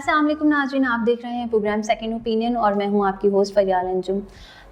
अस्सलाम वालेकुम नाज़रीन, आप देख रहे हैं प्रोग्राम सेकंड ओपिनियन और मैं हूं आपकी होस्ट फरियाल अंजुम।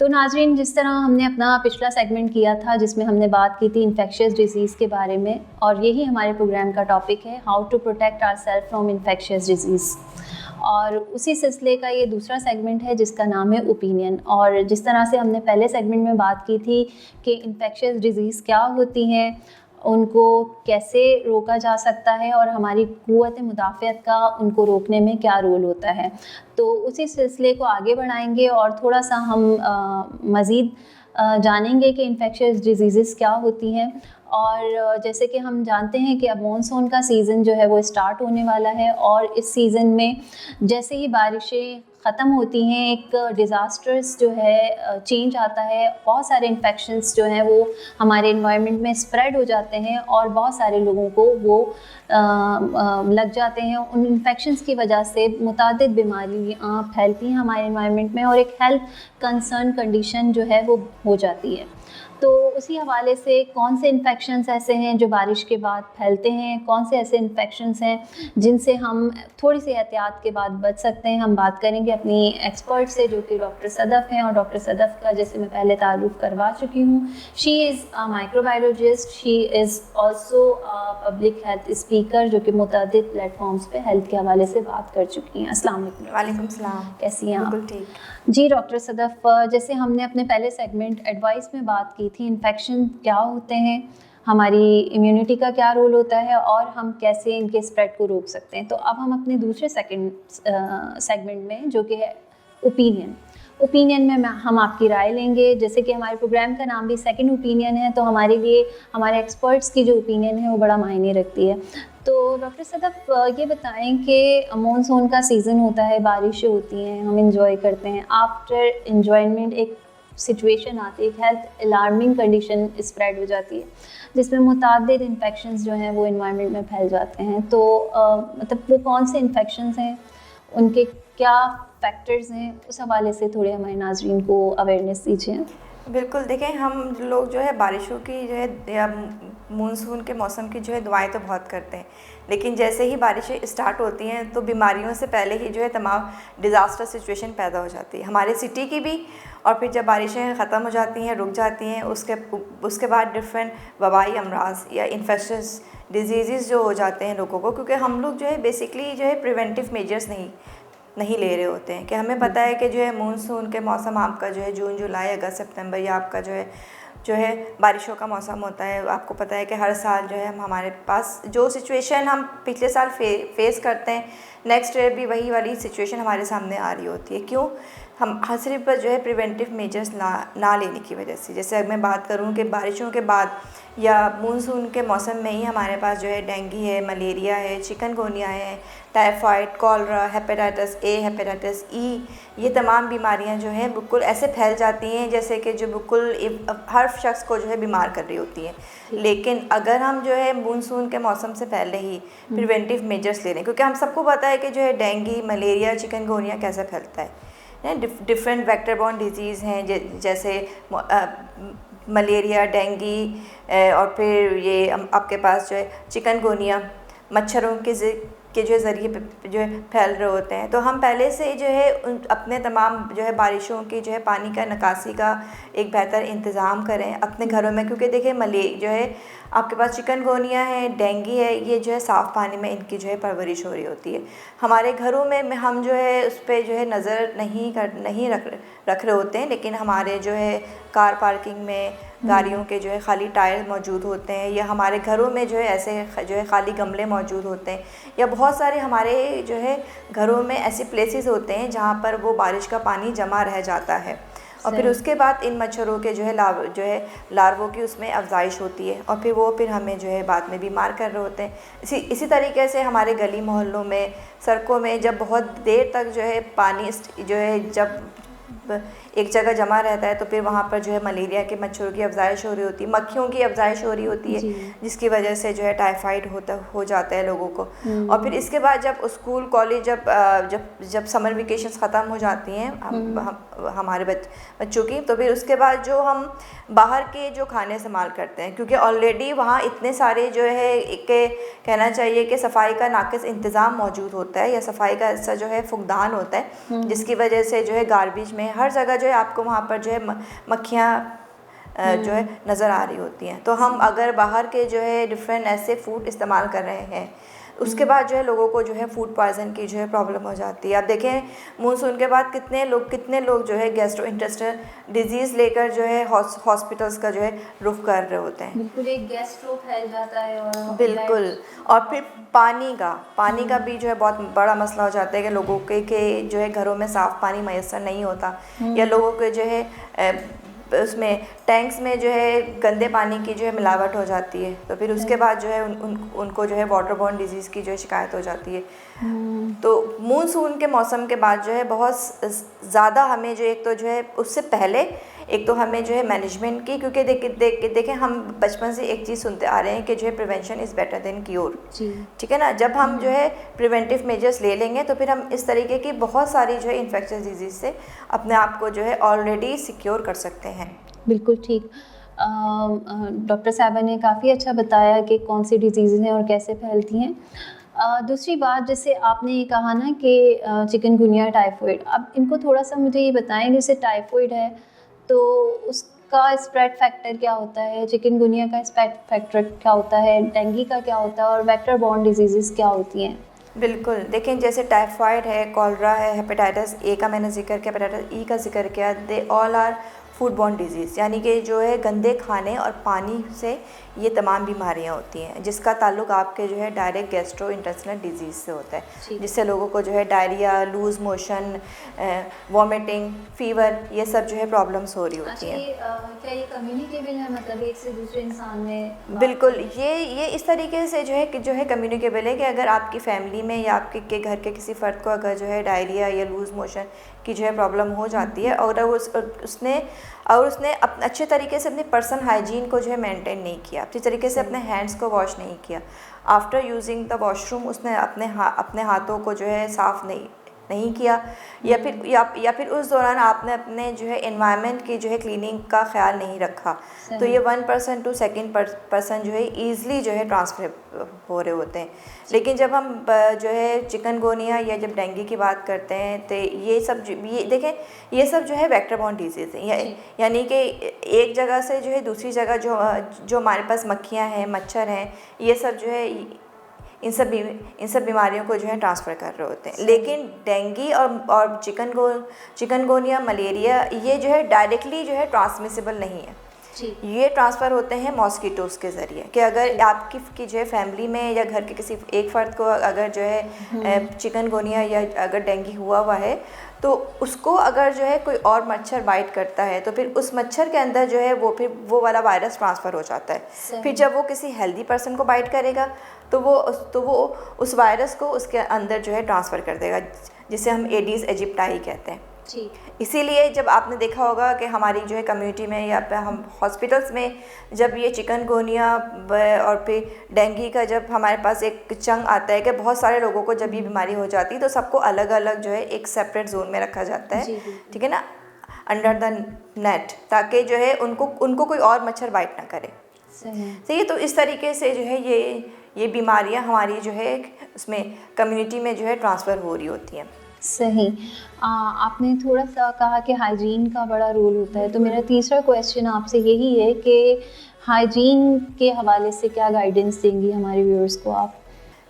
तो नाज़रीन, जिस तरह हमने अपना पिछला सेगमेंट किया था जिसमें हमने बात की थी इन्फेक्शियस डिजीज़ के बारे में, और यही हमारे प्रोग्राम का टॉपिक है, how to protect ourselves from infectious disease. और उसी सिलसिले का ये दूसरा सेगमेंट है जिसका नाम है ओपिनियन। और जिस तरह से हमने पहले सेगमेंट में बात की थी कि इन्फेक्शियस डिजीज़ क्या होती हैं, उनको कैसे रोका जा सकता है और हमारी क़ुव्वत मुदाफ़अत का उनको रोकने में क्या रोल होता है, तो उसी सिलसिले को आगे बढ़ाएंगे और थोड़ा सा हम मज़ीद जानेंगे कि इन्फेक्शियस डिजीज़ क्या होती हैं। और जैसे कि हम जानते हैं कि अब मॉनसून का सीज़न जो है वो स्टार्ट होने वाला है, और इस सीज़न में जैसे ही बारिशें ख़त्म होती हैं एक डिज़ास्टर्स जो है चेंज आता है, बहुत सारे इन्फेक्शंस जो हैं वो हमारे एनवायरनमेंट में स्प्रेड हो जाते हैं और बहुत सारे लोगों को वो लग जाते हैं। उन इन्फेक्शंस की वजह से मुतादिद बीमारियाँ फैलती हैं हमारे एनवायरनमेंट में और एक हेल्थ कंसर्न कंडीशन जो है वो हो जाती है। तो उसी हवाले से कौन से इन्फेक्शंस ऐसे हैं जो बारिश के बाद फैलते हैं, कौन से ऐसे इन्फेक्शंस हैं जिनसे हम थोड़ी सी एहतियात के बाद बच सकते हैं, हम बात करेंगे अपनी एक्सपर्ट से जो कि डॉक्टर सदफ़ हैं। और डॉक्टर सदफ़ का जैसे मैं पहले तारुफ़ करवा चुकी हूँ, she is a microbiologist, she is also public health speaker जो कि मुतअद्दिद प्लेटफॉर्म्स पे हेल्थ के हवाले से बात कर चुकी हैं। अस्सलाम वालेकुम। वालेकुम सलाम। कैसी हैं आप? बिल्कुल ठीक। जी डॉक्टर सदफ़, जैसे हमने अपने पहले सेगमेंट एडवाइस में बात की थी, इन्फेक्शन क्या होते हैं, हमारी इम्यूनिटी का क्या रोल होता है और हम कैसे इनके स्प्रेड को रोक सकते हैं। तो अब हम अपने दूसरे सेगमेंट में जो कि है ओपिनियन में हम आपकी राय लेंगे। जैसे कि हमारे प्रोग्राम का नाम भी सेकंड ओपिनियन है, तो हमारे लिए हमारे एक्सपर्ट्स की जो ओपिनियन है वो बड़ा मायने रखती है। तो डॉक्टर सदफ़, ये बताएं कि मॉनसून का सीज़न होता है, बारिशें होती हैं, हम इंजॉय करते हैं, आफ्टर इंजॉयमेंट एक सिचुएशन आती है, एक हेल्थ अलार्मिंग कंडीशन स्प्रेड हो जाती है जिसमें मुतादिद इन्फेक्शंस जो हैं वो एनवायरनमेंट में फैल जाते हैं। तो मतलब वो कौन से इन्फेक्शंस हैं, उनके क्या फैक्टर्स हैं, उस हवाले से थोड़े हमारे नाज़रीन को अवेयरनेस दीजिए। बिल्कुल, देखें हम लोग जो है बारिशों की जो है या मानसून के मौसम की जो है दुआएं तो बहुत करते हैं, लेकिन जैसे ही बारिशें स्टार्ट होती हैं तो बीमारियों से पहले ही जो है तमाम डिज़ास्टर सिचुएशन पैदा हो जाती है हमारे सिटी की भी। और फिर जब बारिशें ख़त्म हो जाती हैं, रुक जाती हैं, उसके बाद डिफरेंट वबाई अमराज या इन्फेक्शस डिजीज़ जो हो जाते हैं लोगों को, क्योंकि हम लोग जो है बेसिकली जो है प्रिवेंटिव मेजर्स नहीं ले रहे होते हैं। कि हमें पता है कि जो है मानसून के मौसम आपका जो है जून, जुलाई, अगस्त, सितंबर या आपका जो है बारिशों का मौसम होता है। आपको पता है कि हर साल जो है हमारे पास जो सिचुएशन हम पिछले साल फेस करते हैं, नेक्स्ट ईयर भी वही वाली सिचुएशन हमारे सामने आ रही होती है। क्यों? हम सिर्फ जो है प्रिवेंटिव मेजर्स ना लेने की वजह से। जैसे मैं बात करूँ कि बारिशों के बाद या मानसून के मौसम में ही हमारे पास जो है डेंगू है, मलेरिया है, चिकनगुनिया है, typhoid, cholera, hepatitis A, hepatitis E, ये तमाम बीमारियां जो हैं बिल्कुल ऐसे फैल जाती हैं जैसे कि जो बिल्कुल हर शख्स को जो है बीमार कर रही होती हैं। लेकिन अगर हम जो है मानसून के मौसम से पहले ही प्रिवेंटिव मेजर्स ले लें, क्योंकि हम सबको पता है कि जो है डेंगू, मलेरिया, चिकनगुनिया कैसे फैलता है। डिफरेंट वेक्टर बॉर्न डिजीज़ हैं जैसे मलेरिया, डेंगू और फिर ये आपके पास जो है चिकनगुनिया मच्छरों के जो ज़रिए जो है फैल रहे होते हैं। तो हम पहले से जो है अपने तमाम जो है बारिशों की जो है पानी का निकासी का एक बेहतर इंतज़ाम करें अपने घरों में, क्योंकि देखिए जो है आपके पास चिकनगुनिया है, डेंगू है, ये जो है साफ़ पानी में इनकी जो है परवरिश हो रही होती है। हमारे घरों में हम जो है उस पर जो है नज़र नहीं रख रहे होते हैं, लेकिन हमारे जो है कार पार्किंग में गाड़ियों के जो है खाली टायर मौजूद होते हैं, या हमारे घरों में जो है ऐसे जो है खाली गमले मौजूद होते हैं, या बहुत सारे हमारे जो है घरों में ऐसे प्लेसेस होते हैं जहाँ पर वो बारिश का पानी जमा रह जाता है। और फिर उसके बाद इन मच्छरों के जो है लार्वों की उसमें अफजाइश होती है और फिर हमें जो है बाद में बीमार कर रहे होते हैं। इसी तरीके से हमारे गली मोहल्लों में, सड़कों में जब बहुत देर तक जो है पानी जो है जब एक जगह जमा रहता है तो फिर वहाँ पर जो है मलेरिया के मच्छरों की अफजाइश हो रही होती है, मक्खियों की अफजाइश हो रही होती है, जिसकी वजह से जो है टाइफाइड हो जाता है लोगों को। और फिर इसके बाद जब स्कूल कॉलेज जब समर वेकेशंस ख़त्म हो जाती हैं हमारे बच्चों की, तो फिर उसके बाद जो हम बाहर के जो खाने इस्तेमाल करते हैं, क्योंकि ऑलरेडी वहाँ इतने सारे जो है कहना चाहिए कि सफाई का नाकिस इंतज़ाम मौजूद होता है, या सफाई का ऐसा जो है फुकदान होता है, जिसकी वजह से जो है गार्बेज में हर जगह जो है आपको वहाँ पर जो है मक्खियाँ जो है नज़र आ रही होती हैं। तो हम अगर बाहर के जो है डिफरेंट ऐसे फूड इस्तेमाल कर रहे हैं, उसके बाद जो है लोगों को जो है फूड पॉइजन की जो है प्रॉब्लम हो जाती है। आप देखें मानसून के बाद कितने लोग जो है गैस्ट्रोइंटेस्टाइनल डिजीज़ लेकर जो है हॉस्पिटल्स का जो है रुख कर रहे होते हैं। बिल्कुल, एक गैस्ट्रो फैल जाता है। और बिल्कुल, और फिर पानी का भी जो है बहुत बड़ा मसला हो जाता है कि लोगों के जो है घरों में साफ़ पानी मैसर नहीं होता, या लोगों के जो है उसमें टैंक्स में जो है गंदे पानी की जो है मिलावट हो जाती है, तो फिर उसके बाद जो है उनको जो है वाटर बॉर्न डिजीज़ की जो है शिकायत हो जाती है। तो मानसून के मौसम के बाद जो है बहुत ज़्यादा हमें जो एक तो जो है उससे पहले एक तो हमें जो है मैनेजमेंट की, क्योंकि देखें हम बचपन से एक चीज़ सुनते आ रहे हैं कि जो है prevention is better than cure, ठीक है ना। जब हम जो है प्रिवेंटिव मेजर्स ले लेंगे तो फिर हम इस तरीके की बहुत सारी जो है इन्फेक्शियस डिजीज़ से अपने आप को जो है ऑलरेडी सिक्योर कर सकते हैं। बिल्कुल ठीक। डॉक्टर साहबा ने काफ़ी अच्छा बताया कि कौन सी डिजीज़ हैं और कैसे फैलती हैं। दूसरी बात, जैसे आपने ये कहा ना कि चिकनगुनिया, टाइफाइड, अब इनको थोड़ा सा मुझे ये बताएं, जैसे टाइफाइड है तो उसका स्प्रेड फैक्टर क्या होता है, चिकनगुनिया का स्प्रेड फैक्टर क्या होता है, डेंगू का क्या होता है, और वेक्टर बॉर्न डिजीज़ क्या होती हैं? बिल्कुल, देखें जैसे टाइफाइड है, कॉलरा है, हेपेटाइटिस ए का मैंने जिक्र किया, हेपेटाइटिस ई का जिक्र किया, they all are food borne disease, यानी कि जो है गंदे खाने और पानी से ये तमाम बीमारियां होती हैं, जिसका ताल्लुक आपके जो है डायरेक्ट गैस्ट्रोइंटेस्टाइनल डिजीज़ से होता है, जिससे लोगों को जो है diarrhoea, loose motion, vomiting, fever, ये सब जो है प्रॉब्लम्स हो रही होती हैं। क्या ये कम्युनिकेबल है, मतलब एक से दूसरे इंसान में? बिल्कुल, ये इस तरीके से जो है कम्युनिकेबल है कि अगर आपकी फैमिली में या आपके घर के किसी फ़र्द को अगर जो है डायरिया या लूज़ मोशन की जो है प्रॉब्लम हो जाती है, और उसने अच्छे तरीके से अपनी पर्सनल हाइजीन को जो है मेंटेन नहीं किया, अच्छी तरीके से अपने हैंड्स को वॉश नहीं किया, आफ्टर यूजिंग द वॉशरूम उसने अपने हाथों को जो है साफ़ नहीं किया, या फिर उस दौरान आपने अपने जो है एनवायरनमेंट की जो है क्लीनिंग का ख्याल नहीं रखा, तो ये 1% टू सेकेंड पर्सन जो है ईज़िली जो है ट्रांसफर हो रहे होते हैं। लेकिन जब हम जो है चिकनगुनिया या जब डेंगू की बात करते हैं तो ये सब जो है वेक्टर बॉर्न डिजीज़ है, यानी कि एक जगह से जो है दूसरी जगह जो हमारे पास मक्खियाँ हैं, मच्छर हैं, ये सब जो है इन सब बीमारियों को जो है ट्रांसफ़र कर रहे होते हैं। लेकिन डेंगू और चिकनगुनिया, मलेरिया, ये जो है डायरेक्टली जो है ट्रांसमिसिबल नहीं है, ये ट्रांसफ़र होते हैं मॉस्किटोज़ के ज़रिए, कि अगर आपकी जो है फैमिली में या घर के किसी एक फ़र्द को अगर जो है चिकनगुनिया या अगर डेंगू हुआ है, तो उसको अगर जो है कोई और मच्छर बाइट करता है तो फिर उस मच्छर के अंदर जो है वो वाला वायरस ट्रांसफ़र हो जाता है। फिर जब वो किसी हेल्दी पर्सन को बाइट करेगा तो वो उस वायरस को उसके अंदर जो है ट्रांसफ़र कर देगा, जिसे हम एडीज़ एजिप्टाई कहते हैं। इसीलिए जब आपने देखा होगा कि हमारी जो है कम्युनिटी में या हम हॉस्पिटल्स में जब ये चिकनगुनिया और फिर डेंगू का जब हमारे पास एक चंग आता है कि बहुत सारे लोगों को जब ये बीमारी हो जाती है तो सबको अलग अलग जो है एक सेपरेट जोन में रखा जाता है, ठीक है ना, अंडर द नेट, ताकि जो है उनको कोई और मच्छर बाइट ना करे। सही, तो इस तरीके से जो है ये बीमारियां हमारी जो है उसमें कम्युनिटी में जो है ट्रांसफ़र हो रही होती हैं। सही। आपने थोड़ा सा कहा कि हाइजीन का बड़ा रोल होता है, तो मेरा तीसरा क्वेश्चन आपसे यही है कि हाइजीन के हवाले से क्या गाइडेंस देंगी हमारे व्यूअर्स को आप?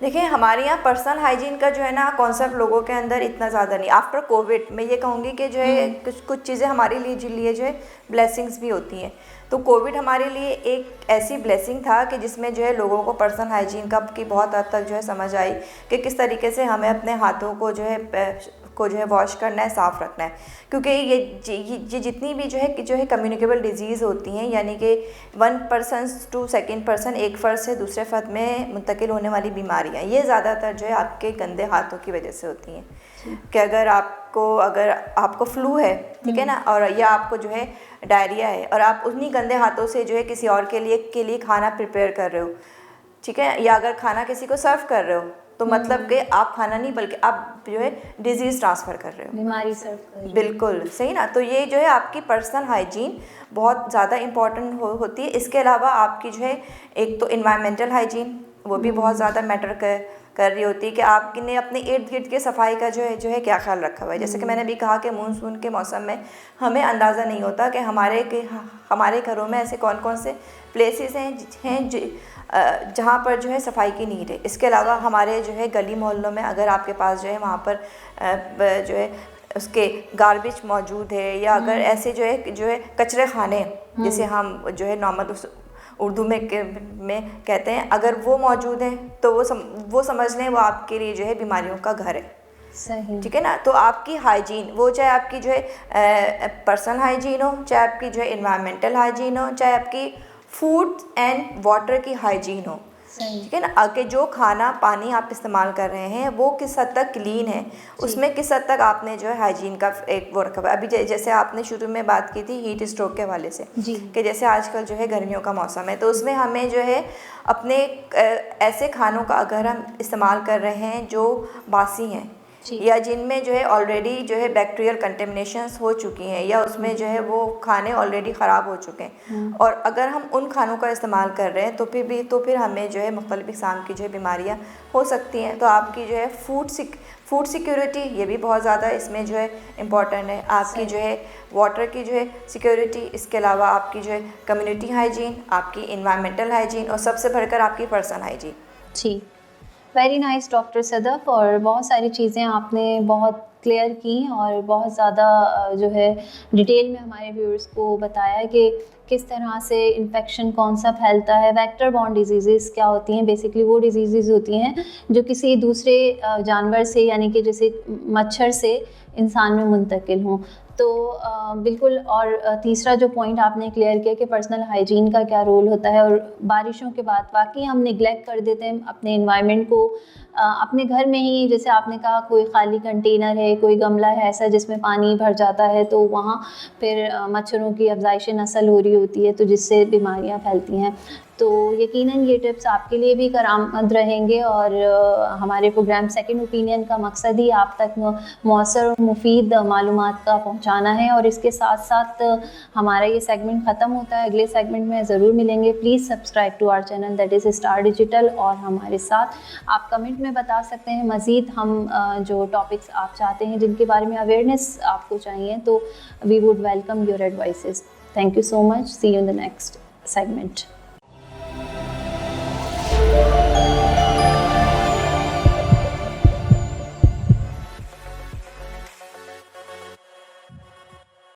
देखिए, हमारे यहाँ पर्सनल हाइजीन का जो है ना कॉन्सेप्ट लोगों के अंदर इतना ज़्यादा नहीं। आफ्टर कोविड मैं ये कहूँगी कि जो है कुछ चीज़ें हमारे लिए जो है ब्लेसिंग्स भी होती हैं। तो कोविड हमारे लिए एक ऐसी ब्लेसिंग था कि जिसमें जो है लोगों को पर्सनल हाइजीन की बहुत हद तक जो है समझ आई कि किस तरीके से हमें अपने हाथों को जो है को जो है वॉश करना है, साफ़ रखना है, क्योंकि ये जितनी भी जो है कम्युनिकेबल डिजीज़ होती हैं, यानी कि 1 पर्सन टू सेकंड पर्सन, एक फ़र्द से दूसरे फ़र्द में मुंतकिल होने वाली बीमारियाँ, ये ज़्यादातर जो है आपके गंदे हाथों की वजह से होती हैं। कि अगर आपको फ्लू है, ठीक है ना, और या आपको जो है डायरिया है, और आप उन्हीं गंदे हाथों से जो है किसी और के लिए खाना प्रिपेयर कर रहे हो, ठीक है, या अगर खाना किसी को सर्व कर रहे हो, तो मतलब कि आप खाना नहीं बल्कि आप जो है डिजीज़ ट्रांसफ़र कर रहे हो, बीमारी सर्व कर रहे हो। बिल्कुल सही ना। तो ये जो है आपकी पर्सनल हाइजीन बहुत ज़्यादा इम्पॉर्टेंट होती है। इसके अलावा आपकी जो है एक तो इन्वायरमेंटल हाइजीन, वो भी बहुत ज़्यादा मैटर कर रही होती है कि आपने अपने इर्द गिर्द के सफाई का जो है क्या ख्याल रखा हुआ है। जैसे कि मैंने अभी कहा कि मानसून के मौसम में हमें अंदाज़ा नहीं होता कि हमारे घरों में ऐसे कौन कौन से प्लेसेस हैं जहाँ पर जो है सफाई की नीड है। इसके अलावा हमारे जो है गली मोहल्लों में अगर आपके पास जो है वहाँ पर जो है उसके गार्बेज मौजूद है, या अगर ऐसे जो है कचरे खाने, जैसे हम जो है नॉर्मल उर्दू में कहते हैं, अगर वो मौजूद हैं तो वो समझ लें वो आपके लिए जो है बीमारियों का घर है। सही, ठीक है ना। तो आपकी हाइजीन, वो चाहे आपकी जो है पर्सनल हाइजीन हो, चाहे आपकी जो है इन्वायरमेंटल हाइजीन हो, चाहे आपकी फूड एंड वाटर की हाइजीन हो, ठीक है ना, कि जो खाना पानी आप इस्तेमाल कर रहे हैं वो किस हद तक क्लीन है, उसमें किस हद तक आपने जो है हाइजीन का एक वो रखा हुआ है। अभी जैसे आपने शुरू में बात की थी हीट स्ट्रोक के हवाले से, कि जैसे आजकल जो है गर्मियों का मौसम है, तो उसमें हमें जो है अपने ऐसे खानों का अगर हम इस्तेमाल कर रहे हैं जो बासी हैं, या जिनमें जो है ऑलरेडी जो है बैक्टीरियल कंटेमिनेशंस हो चुकी हैं, या उसमें जो है वो खाने ऑलरेडी ख़राब हो चुके हैं, और अगर हम उन खानों का इस्तेमाल कर रहे हैं तो फिर हमें जो है मुख्तलिफ़ किस्म की जो है बीमारियाँ हो सकती हैं। तो आपकी जो है फूड सिक्योरिटी, ये भी बहुत ज़्यादा इसमें जो है इम्पॉर्टेंट है। आपकी जो है वाटर की जो है सिक्योरिटी, इसके अलावा आपकी जो है कम्युनिटी हाइजीन, आपकी इन्वायरमेंटल हाइजीन, और सबसे बढ़कर आपकी पर्सनल हाइजीन। जी, वेरी नाइस डॉक्टर सदफ़, और बहुत सारी चीज़ें आपने बहुत क्लियर की और बहुत ज़्यादा जो है डिटेल में हमारे व्यूअर्स को बताया कि किस तरह से इन्फेक्शन कौन सा फैलता है। वेक्टर बॉर्न डिजीज़ क्या होती हैं? बेसिकली वो डिजीज़ होती हैं जो किसी दूसरे जानवर से, यानी कि जैसे मच्छर से इंसान में मुंतकिल हों। तो बिल्कुल, और तीसरा जो पॉइंट आपने क्लियर किया कि पर्सनल हाइजीन का क्या रोल होता है, और बारिशों के बाद वाकई हम निगलेक्ट कर देते हैं अपने एनवायरनमेंट को। अपने घर में ही जैसे आपने कहा कोई खाली कंटेनर है, कोई गमला है ऐसा जिसमें पानी भर जाता है, तो वहाँ फिर मच्छरों की अफजाइश नस्ल हो रही होती है, तो जिससे बीमारियाँ फैलती हैं। तो यकीनन ये टिप्स आपके लिए भी कारआमद रहेंगे, और हमारे प्रोग्राम सेकंड ओपिनियन का मकसद ही आप तक मौसर और मुफीद मालूमात का पहुंचाना है। और इसके साथ साथ हमारा ये सेगमेंट ख़त्म होता है, अगले सेगमेंट में ज़रूर मिलेंगे। Please subscribe to our channel that is Star Digital, और हमारे साथ आप कमेंट में बता सकते हैं मज़ीद हम जो टॉपिक्स आप चाहते हैं, जिनके बारे में अवेयरनेस आपको चाहिए, तो we would welcome your advices. Thank you so much, see you in the next segment.